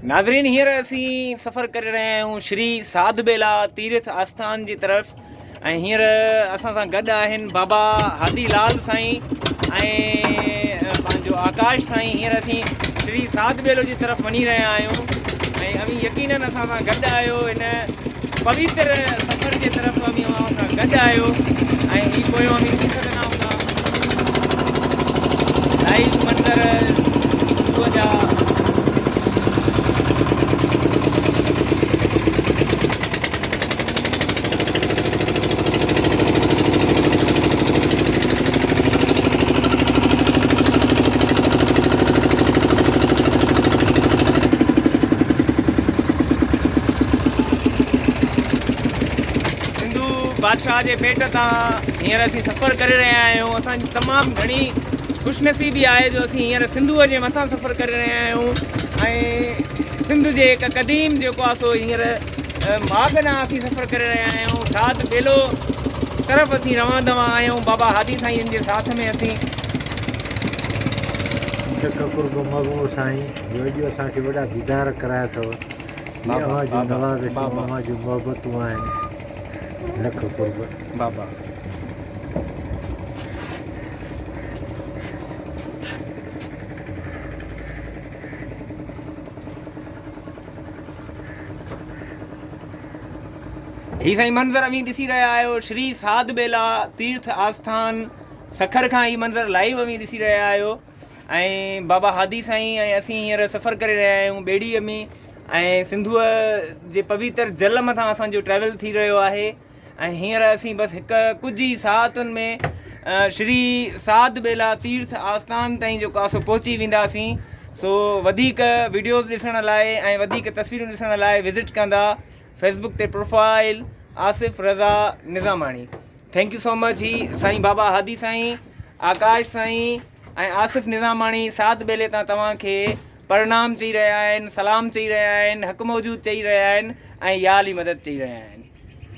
नाज़रीन, हींअर असीं सफ़र करे रहिया आहियूं श्री साध बेला तीर्थ आस्थान जी तरफ़। ऐं हींअर असां सां गॾु आहिनि बाबा हादी लाल साईं ऐं पंहिंजो आकाश साईं। हींअर असीं श्री साध बेलो जी तरफ़ वञी रहिया आहियूं ऐं अवी यकीनन असां सां गॾु आहियो हिन पवित्र सफ़र जे तरफ़ अवी असां सां गॾु आहियो। ऐं हीअ पोयों अवी ॾिसी सघंदा हूंदा लाइव मंदर सुबुह जा। बादशाह के पेट तां हींअर असीं सफ़र करे रहिया आहियूं। असांजी तमामु घणी ख़ुशनसीबी आहे जो असीं हींअर सिंधूअ जे मथां सफ़र करे रहिया आहियूं। ऐं सिंध जे हिकु क़दीम जेको आहे सो हींअर माग ॾांहुं असीं सफ़र करे रहिया आहियूं। साध बेलो तरफ़ असीं रवां दवां आहियूं। बाबा हादी साईं जे साथ में असीं मगो साईं जो अॼु असांखे वॾा दीदार कराया अथव। अवां जूं मोहबतूं आहिनि। लख कुर्ब बाबा। ही साईं मंज़र अवी ॾिसी रहिया आहियो श्री साध बेला तीर्थ आस्थान सखर खां ही मंज़र लाइव अवी ॾिसी रहिया आहियो। ऐं बाबा हादी साईं ऐं असीं हींअर सफ़र करे रहिया आहियूं ॿेड़ीअ में। ऐं सिंधूअ जे पवित्र जल मथां असांजो ट्रैवल थी रहियो आहे। ऐं हींअर असीं बसि कुझु ई साहतुनि में श्री साध बेला तीर्थ आस्थान ताईं जेको आहे सो पहुची वेंदासीं। सो वधीक वीडियोज़ ॾिसण लाइ ऐं वधीक तस्वीरूं ॾिसण लाइ विज़िट कंदा फेसबुक ते profile Asif Raza Nizamani. Thank you so much. ही साईं बाबा हादी साईं, आकाश साईं ऐं आसिफ़ निज़ामाणी साध बेले तां तव्हांखे प्रणाम चई रहिया आहिनि, सलाम चई रहिया आहिनि, हक़ मौजूद चई रहिया आहिनि ऐं याली मदद चई रहिया आहिनि।